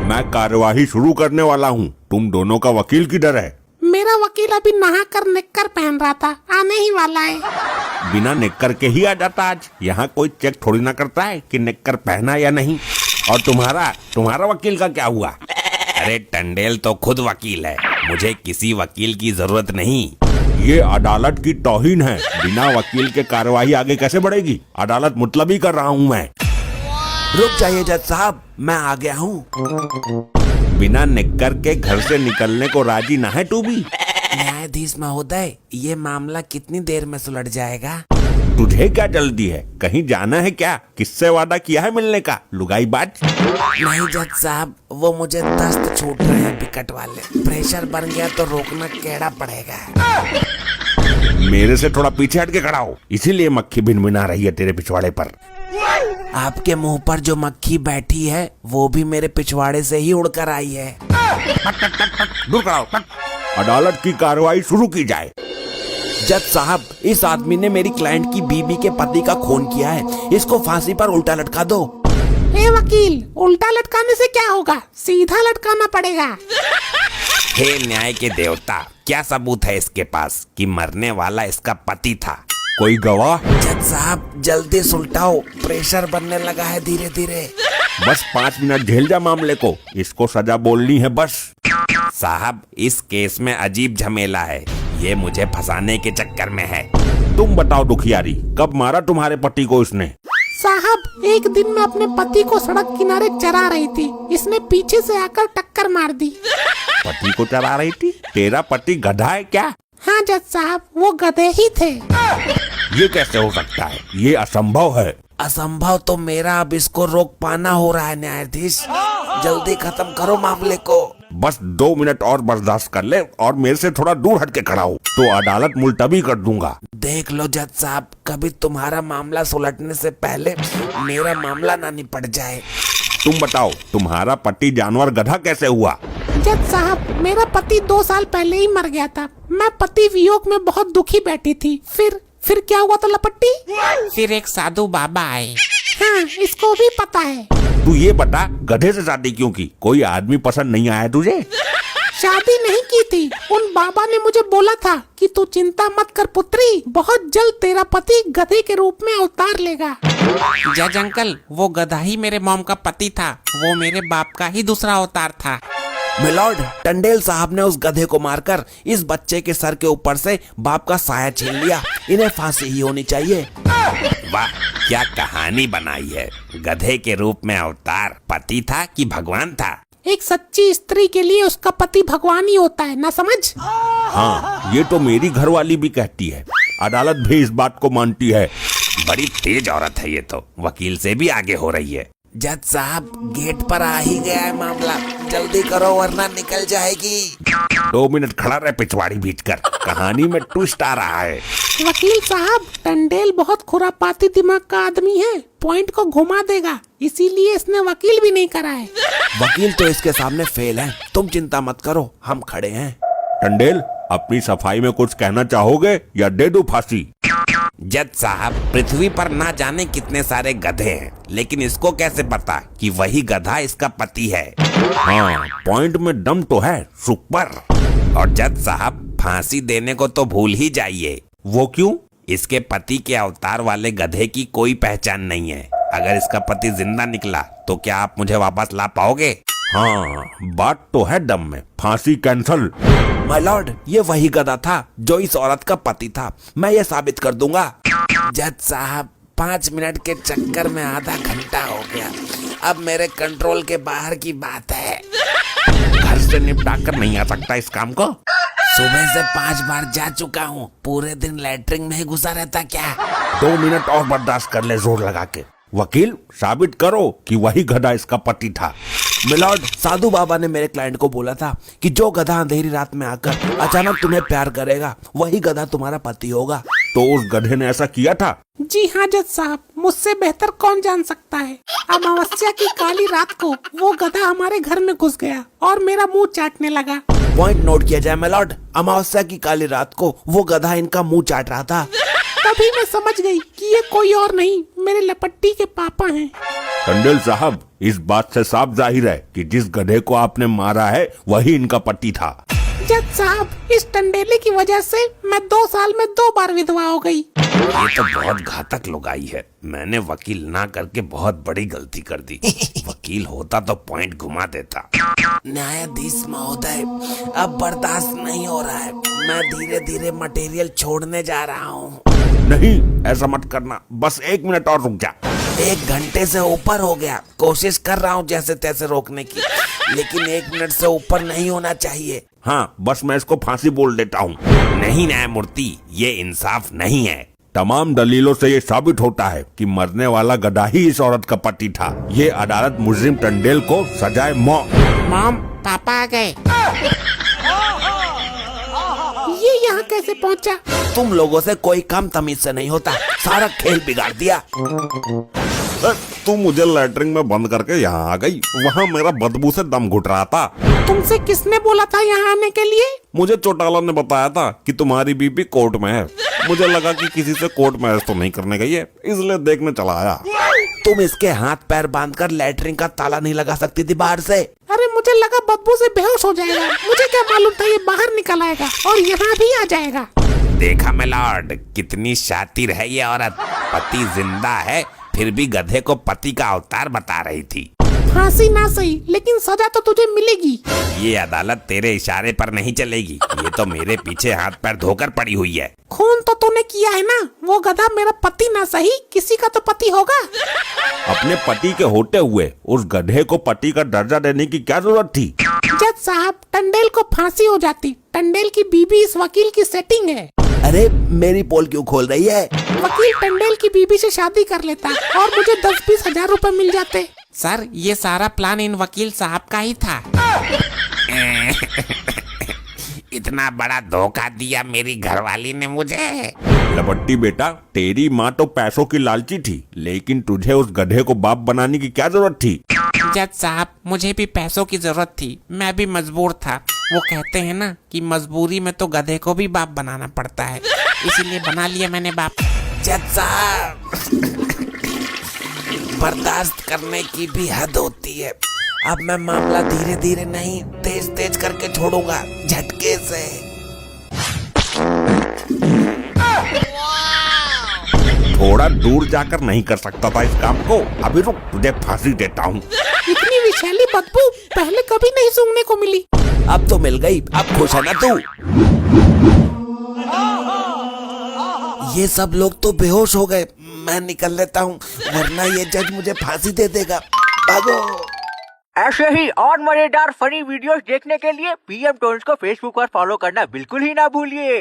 मैं कार्यवाही शुरू करने वाला हूँ। तुम दोनों का वकील किधर है? मेरा वकील अभी नहा कर निक्कर पहन रहा था, आने ही वाला है। बिना निक्कर के ही आ जाता आज। यहाँ कोई चेक थोड़ी ना करता है कि निक्कर पहना या नहीं। और तुम्हारा वकील का क्या हुआ? अरे टंडेल तो खुद वकील है, मुझे किसी वकील की जरूरत नहीं। ये अदालत की तौहीन है। बिना वकील के कार्यवाही आगे कैसे बढ़ेगी? अदालत मुतलबी कर रहा हूँ मैं। रुक जाइए जज साहब, मैं आ गया हूँ। बिना निक्कर के घर से निकलने को राजी ना है तू भी? न्यायाधीश महोदय, ये मामला कितनी देर में सुलझ जाएगा? तुझे क्या जल्दी है? कहीं जाना है क्या? किससे वादा किया है मिलने का, लुगाई बाज? नहीं जज साहब, वो मुझे दस्त छूट रहे हैं विकट वाले। प्रेशर बन गया तो रोकना केड़ा पड़ेगा। मेरे से थोड़ा पीछे हट के खड़ा हो, इसीलिए मक्खी भिनभिना रही है तेरे पिछवाड़े पर। आपके मुंह पर जो मक्खी बैठी है वो भी मेरे पिछवाड़े से ही उड़कर आई है। दूर खड़ा हो। अदालत की कार्रवाई शुरू की जाए। जज साहब, इस आदमी ने मेरी क्लाइंट की बीबी के पति का खून किया है, इसको फांसी पर उल्टा लटका दो। ए वकील, उल्टा लटकाने से क्या होगा? सीधा लटकाना पड़ेगा। हे न्याय के देवता, क्या सबूत है इसके पास कि मरने वाला इसका पति था? कोई गवाह? जज साहब जल्दी सुलटाओ, प्रेशर बनने लगा है धीरे धीरे। बस 5 मिनट झेल जा मामले को, इसको सजा बोलनी है बस। साहब, इस केस में अजीब झमेला है, ये मुझे फंसाने के चक्कर में है। तुम बताओ दुखियारी, कब मारा तुम्हारे पति को इसने? साहब, एक दिन मैं अपने पति को सड़क किनारे चरा रही थी, इसने पीछे से आकर टक्कर मार दी। पति को चरा रही थी? तेरा पति गधा है क्या? हाँ जज साहब, वो गधे ही थे। ये कैसे हो सकता है? ये असंभव है। असंभव तो मेरा अब इसको रोक पाना हो रहा है न्यायाधीश, जल्दी खत्म करो मामले को। बस 2 मिनट और बर्दाश्त कर ले और मेरे से थोड़ा दूर हट के खड़ा हो तो अदालत मुलतवी कर दूंगा। देख लो जज साहब, कभी तुम्हारा मामला सुलटने से पहले मेरा मामला ना निपट जाए। तुम बताओ, तुम्हारा पति जानवर गधा कैसे हुआ? जज साहब, मेरा पति 2 साल पहले ही मर गया था। मैं पति वियोग में बहुत दुखी बैठी थी। फिर क्या हुआ तो लपट्टी? फिर एक साधु बाबा आए। हाँ, इसको भी पता है। तू ये बता, गधे से शादी क्यों की? कोई आदमी पसंद नहीं आया तुझे? शादी नहीं की थी, उन बाबा ने मुझे बोला था कि तू चिंता मत कर पुत्री, बहुत जल्द तेरा पति गधे के रूप में अवतार लेगा। जज अंकल, वो गधा ही मेरे मॉम का पति था, वो मेरे बाप का ही दूसरा अवतार था। मिलॉर्ड, टंडेल साहब ने उस गधे को मारकर इस बच्चे के सर के ऊपर से बाप का साया छीन लिया। इन्हें फांसी ही होनी चाहिए। वाह, क्या कहानी बनाई है। गधे के रूप में अवतार पति था कि भगवान था? एक सच्ची स्त्री के लिए उसका पति भगवान ही होता है, ना समझ? हाँ, ये तो मेरी घरवाली भी कहती है। अदालत भी इस बात को मानती है। बड़ी तेज औरत है ये तो, वकील से भी आगे हो रही है। जज साहब, गेट पर आ ही गया है मामला, जल्दी करो वरना निकल जाएगी। 2 मिनट खड़ा रहे पिछवाड़ी बीच कर, कहानी में ट्विस्ट आ रहा है। वकील साहब, टंडेल बहुत खुरापाती दिमाग का आदमी है, पॉइंट को घुमा देगा, इसीलिए इसने वकील भी नहीं करा है। वकील तो इसके सामने फेल है, तुम चिंता मत करो, हम खड़े हैं। टंडेल, अपनी सफाई में कुछ कहना चाहोगे या दे दूं फांसी? जज साहब, पृथ्वी पर ना जाने कितने सारे गधे हैं, लेकिन इसको कैसे पता कि वही गधा इसका पति है? हाँ, पॉइंट में दम तो है, सुपर। और जज साहब, फांसी देने को तो भूल ही जाइए। वो क्यों? इसके पति के अवतार वाले गधे की कोई पहचान नहीं है। अगर इसका पति जिंदा निकला तो क्या आप मुझे वापस ला पाओगे? हाँ, बात तो है दम में। फांसी कैंसल। माय लॉर्ड, ये वही गधा था जो इस औरत का पति था, मैं ये साबित कर दूंगा। जज साहब, 5 मिनट के चक्कर में आधा घंटा हो गया, अब मेरे कंट्रोल के बाहर की बात है। घर से निपटा कर नहीं आ सकता इस काम को? सुबह से 5 बार जा चुका हूँ, पूरे दिन लैट्रिन में ही घुसा रहता क्या? 2 मिनट और बर्दाश्त कर ले जोर लगा के। वकील, साबित करो कि वही गधा इसका पति था। मिलॉर्ड, साधु बाबा ने मेरे क्लाइंट को बोला था कि जो गधा अंधेरी रात में आकर अचानक तुम्हें प्यार करेगा, वही गधा तुम्हारा पति होगा। तो उस गधे ने ऐसा किया था? जी हाँ जज साहब, मुझसे बेहतर कौन जान सकता है। अमावस्या की काली रात को वो गधा हमारे घर में घुस गया और मेरा मुंह चाटने लगा। पॉइंट नोट किया जाए मिलॉर्ड, अमावस्या की काली रात को वो गधा इनका मुंह चाट रहा था। तभी मैं समझ गई कि ये कोई और नहीं, मेरे लपट्टी के पापा हैं। टंडेल साहब, इस बात से साफ जाहिर है कि जिस गधे को आपने मारा है वही इनका पति था। जज साहब, इस टंडेली की वजह से मैं 2 साल में 2 बार विधवा हो गई। ये तो बहुत घातक लुगाई है। मैंने वकील ना करके बहुत बड़ी गलती कर दी। वकील होता तो पॉइंट घुमा देता। न्यायाधीश महोदय, अब बर्दाश्त नहीं हो रहा है। मैं धीरे धीरे मटेरियल छोड़ने जा रहा हूँ। नहीं, ऐसा मत करना, बस 1 मिनट और रुक जा। 1 घंटे से ऊपर हो गया। कोशिश कर रहा हूँ जैसे तैसे रोकने की, लेकिन 1 मिनट से ऊपर नहीं होना चाहिए। हाँ, बस मैं इसको फांसी बोल देता हूँ। नहीं न्यायमूर्ति, ये इंसाफ नहीं है। तमाम दलीलों से ये साबित होता है कि मरने वाला गधा ही इस औरत का पति था। ये अदालत मुजरिम टंडेल को सजाए मौत। मॉम, पापा आ गए। ये यहाँ कैसे पहुँचा? तुम लोगों से कोई कम तमीज से नहीं होता। सारा खेल बिगाड़ दिया। तू मुझे लैटरिन में बंद करके यहाँ आ गई। वहाँ मेरा बदबू से दम घुट रहा था। तुमसे किसने बोला था यहाँ आने के लिए? मुझे चौटाला ने बताया था कि तुम्हारी बीबी कोर्ट में है। मुझे लगा कि किसी से कोर्ट मैरिज तो नहीं करने गई है, इसलिए देखने चला आया। तुम इसके हाथ पैर बांधकर लैटरिन का ताला नहीं लगा सकती थी बाहर से? अरे मुझे लगा बदबू से बेहोश हो जाएगा। मुझे क्या मालूम था ये बाहर निकल आएगा और यहाँ भी आ जाएगा। देखा मिलॉर्ड, कितनी शातिर है ये औरत। पति जिंदा है फिर भी गधे को पति का अवतार बता रही थी। फांसी ना सही, लेकिन सजा तो तुझे मिलेगी। ये अदालत तेरे इशारे पर नहीं चलेगी। ये तो मेरे पीछे हाथ पैर धोकर पड़ी हुई है। खून तो तूने किया है ना। वो गधा मेरा पति ना सही, किसी का तो पति होगा। अपने पति के होते हुए उस गधे को पति का दर्जा देने की क्या जरूरत थी? जज साहब, टंडेल को फांसी हो जाती। टंडेल की बीबी इस वकील की सेटिंग है। अरे मेरी पोल क्यों खोल रही है? वकील टंडेल की बीबी से शादी कर लेता और मुझे 10-20 हजार रुपए मिल जाते। सर, ये सारा प्लान इन वकील साहब का ही था। इतना बड़ा धोखा दिया मेरी घरवाली ने मुझे। लबट्टी बेटा, तेरी माँ तो पैसों की लालची थी, लेकिन तुझे उस गधे को बाप बनाने की क्या जरूरत थी? जज साहब, मुझे भी पैसों की जरूरत थी। मैं भी मजबूर था। वो कहते हैं ना कि मजबूरी में तो गधे को भी बाप बनाना पड़ता है, इसीलिए बना लिया मैंने बाप। जज साहब, बर्दाश्त करने की भी हद होती है। अब मैं मामला धीरे धीरे नहीं, तेज तेज करके छोड़ूंगा, झटके से। थोड़ा दूर जाकर नहीं कर सकता था इस काम को? अभी रुक, तुझे फांसी देता हूँ। इतनी विषैली बदबू पहले कभी नहीं सूंघने को मिली। अब तो मिल गई। अब खुश है ना तू? ये सब लोग तो बेहोश हो गए। मैं निकल लेता हूँ, वरना ये जज मुझे फांसी दे देगा। भागो। ऐसे ही और मजेदार फनी वीडियोस देखने के लिए PM टोन्स को फेसबुक पर फॉलो करना बिल्कुल ही ना भूलिए।